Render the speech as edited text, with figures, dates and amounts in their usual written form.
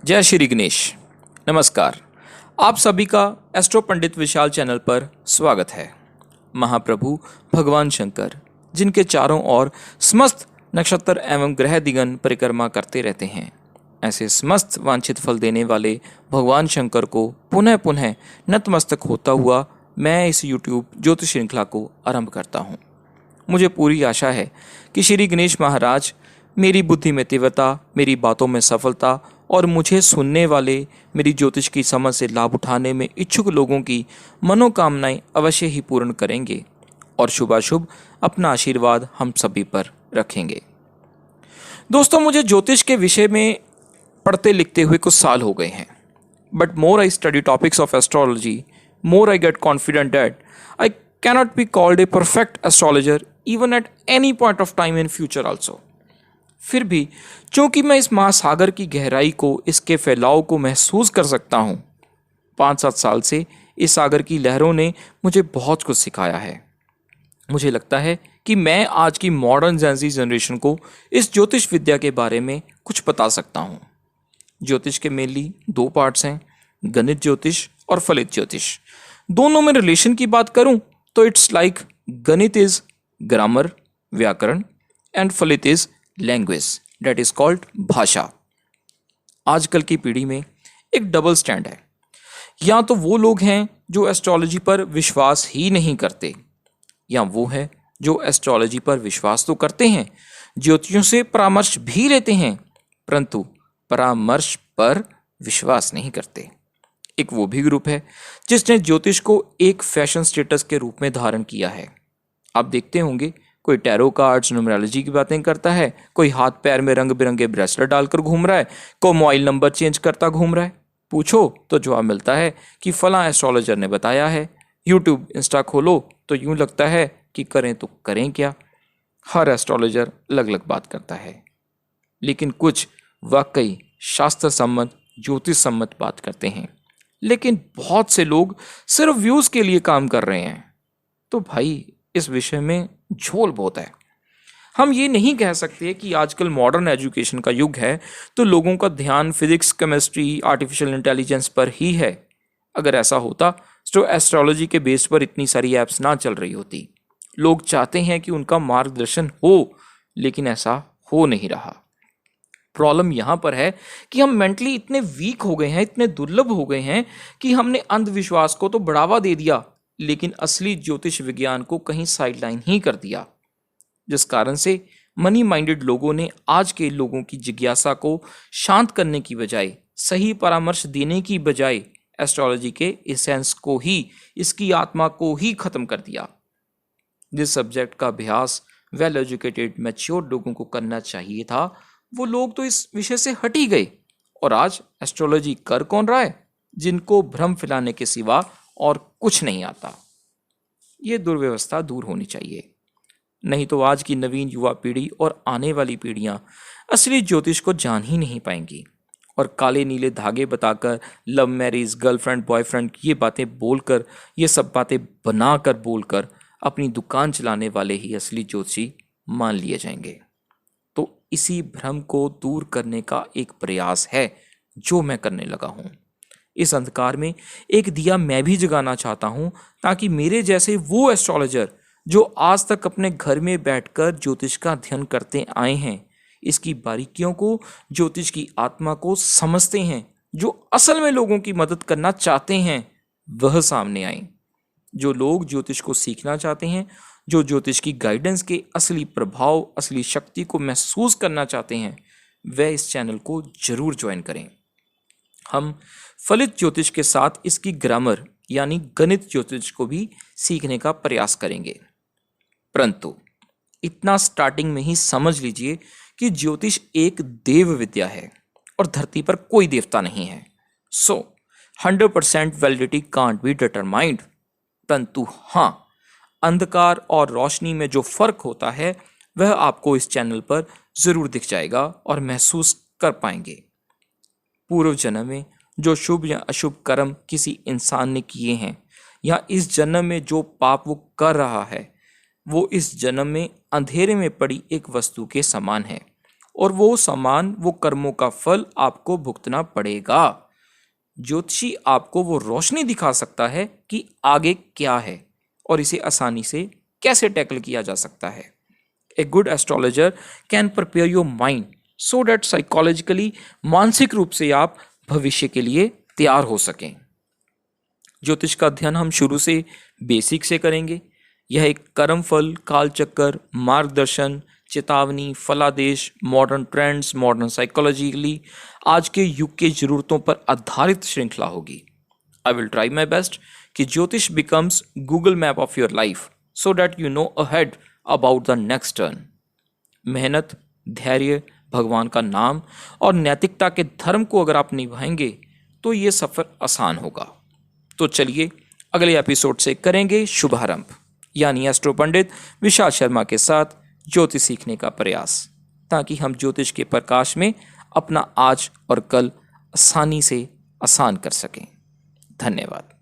जय श्री गणेश। नमस्कार। आप सभी का एस्ट्रो पंडित विशाल चैनल पर स्वागत है। महाप्रभु भगवान शंकर, जिनके चारों ओर समस्त नक्षत्र एवं ग्रह दिगन परिक्रमा करते रहते हैं, ऐसे समस्त वांछित फल देने वाले भगवान शंकर को पुनः पुनः नतमस्तक होता हुआ मैं इस YouTube ज्योतिष श्रृंखला को आरंभ करता हूँ। मुझे पूरी आशा है कि श्री गणेश महाराज मेरी बुद्धि में तीव्रता, मेरी बातों में सफलता और मुझे सुनने वाले मेरी ज्योतिष की समझ से लाभ उठाने में इच्छुक लोगों की मनोकामनाएं अवश्य ही पूर्ण करेंगे और शुभाशुभ अपना आशीर्वाद हम सभी पर रखेंगे। दोस्तों, मुझे ज्योतिष के विषय में पढ़ते लिखते हुए कुछ साल हो गए हैं, but more I study topics of astrology, more I get confident that I cannot be called a perfect astrologer even at any point of time in future also. फिर भी चूंकि मैं इस महासागर की गहराई को, इसके फैलाव को महसूस कर सकता हूँ, 5-7 साल से इस सागर की लहरों ने मुझे बहुत कुछ सिखाया है। मुझे लगता है कि मैं आज की मॉडर्न जेंजी जनरेशन को इस ज्योतिष विद्या के बारे में कुछ बता सकता हूँ। ज्योतिष के मेनली 2 पार्ट्स हैं, गणित ज्योतिष और फलित ज्योतिष। दोनों में रिलेशन की बात करूं तो इट्स लाइक गणित इज ग्रामर, व्याकरण, एंड फलित is language, that is called भाषा। आजकल की पीढ़ी में एक डबल स्टैंड है। या तो वो लोग हैं जो एस्ट्रोलॉजी पर विश्वास ही नहीं करते, या वो है जो एस्ट्रोलॉजी पर विश्वास तो करते हैं, ज्योतिषियों से परामर्श भी लेते हैं, परंतु परामर्श पर विश्वास नहीं करते। एक वो भी ग्रुप है जिसने ज्योतिष को एक फैशन स्टेटस के रूप में धारण किया है। आप देखते होंगे, कोई टैरो कार्ड्स, न्यूमरोलॉजी की बातें करता है, कोई हाथ पैर में रंग बिरंगे ब्रेसलेट डालकर घूम रहा है, कोई मोबाइल नंबर चेंज करता घूम रहा है। पूछो तो जवाब मिलता है कि फलां एस्ट्रोलॉजर ने बताया है। यूट्यूब, इंस्टा खोलो तो यूं लगता है कि करें तो करें क्या। हर एस्ट्रोलॉजर अलग अलग बात करता है, लेकिन कुछ वाकई शास्त्र सम्मत, ज्योतिष सम्मत बात करते हैं। लेकिन बहुत से लोग सिर्फ व्यूज के लिए काम कर रहे हैं। तो भाई, इस विषय में झोल बहुत है। हम ये नहीं कह सकते कि आजकल मॉडर्न एजुकेशन का युग है तो लोगों का ध्यान फिजिक्स, केमिस्ट्री, आर्टिफिशियल इंटेलिजेंस पर ही है। अगर ऐसा होता तो एस्ट्रोलॉजी के बेस पर इतनी सारी ऐप्स ना चल रही होती। लोग चाहते हैं कि उनका मार्गदर्शन हो, लेकिन ऐसा हो नहीं रहा। प्रॉब्लम यहाँ पर है कि हम मेंटली इतने वीक हो गए हैं, इतने दुर्लभ हो गए हैं कि हमने अंधविश्वास को तो बढ़ावा दे दिया, लेकिन असली ज्योतिष विज्ञान को कहीं साइडलाइन ही कर दिया, जिस कारण से मनी माइंडेड लोगों ने आज के लोगों की जिज्ञासा को शांत करने की बजाय, सही परामर्श देने की बजाय एस्ट्रोलॉजी के एसेंस को ही, इसकी आत्मा को ही खत्म कर दिया। जिस सब्जेक्ट का अभ्यास वेल एजुकेटेड, मैच्योर लोगों को करना चाहिए था, वो लोग तो इस विषय से हट ही गए। और आज एस्ट्रोलॉजी कर कौन रहा है? जिनको भ्रम फैलाने के सिवा और कुछ नहीं आता। ये दुर्व्यवस्था दूर होनी चाहिए, नहीं तो आज की नवीन युवा पीढ़ी और आने वाली पीढ़ियां असली ज्योतिष को जान ही नहीं पाएंगी और काले नीले धागे बताकर, लव मैरिज, गर्लफ्रेंड, बॉयफ्रेंड, ये बातें बोलकर, ये सब बातें बनाकर बोलकर अपनी दुकान चलाने वाले ही असली ज्योतिषी मान लिए जाएंगे। तो इसी भ्रम को दूर करने का एक प्रयास है जो मैं करने लगा हूं। इस अंधकार में एक दिया मैं भी जगाना चाहता हूं, ताकि मेरे जैसे वो एस्ट्रोलॉजर जो आज तक अपने घर में बैठकर ज्योतिष का अध्ययन करते आए हैं, इसकी बारीकियों को, ज्योतिष की आत्मा को समझते हैं, जो असल में लोगों की मदद करना चाहते हैं, वह सामने आए। जो लोग ज्योतिष को सीखना चाहते हैं, जो ज्योतिष की गाइडेंस के असली प्रभाव, असली शक्ति को महसूस करना चाहते हैं, वह इस चैनल को जरूर ज्वाइन करें। हम फलित ज्योतिष के साथ इसकी ग्रामर यानी गणित ज्योतिष को भी सीखने का प्रयास करेंगे। परंतु इतना स्टार्टिंग में ही समझ लीजिए कि ज्योतिष एक देव विद्या है और धरती पर कोई देवता नहीं है। सो 100% वैलिडिटी कांट बी डिटरमाइंड। परंतु हाँ, अंधकार और रोशनी में जो फर्क होता है वह आपको इस चैनल पर जरूर दिख जाएगा और महसूस कर पाएंगे। पूर्व जन्म में जो शुभ या अशुभ कर्म किसी इंसान ने किए हैं, या इस जन्म में जो पाप वो कर रहा है, वो इस जन्म में अंधेरे में पड़ी एक वस्तु के समान है और वो समान, वो कर्मों का फल आपको भुगतना पड़ेगा। ज्योतिषी आपको वो रोशनी दिखा सकता है कि आगे क्या है और इसे आसानी से कैसे टैकल किया जा सकता है। A good astrologer can prepare your mind so that psychologically, मानसिक रूप से आप भविष्य के लिए तैयार हो सकें। ज्योतिष का अध्ययन हम शुरू से बेसिक से करेंगे। यह एक कर्म फल, कालचक्र, मार्गदर्शन, चेतावनी, फलादेश, मॉडर्न ट्रेंड्स, मॉडर्न साइकोलॉजिकली आज के युग के जरूरतों पर आधारित श्रृंखला होगी। I will try my best कि ज्योतिष becomes Google map of your life so that you know ahead about the next turn. मेहनत, धैर्य, भगवान का नाम और नैतिकता के धर्म को अगर आप निभाएंगे तो ये सफर आसान होगा। तो चलिए अगले एपिसोड से करेंगे शुभारंभ, यानी एस्ट्रो पंडित विशाल शर्मा के साथ ज्योतिष सीखने का प्रयास, ताकि हम ज्योतिष के प्रकाश में अपना आज और कल आसानी से आसान कर सकें। धन्यवाद।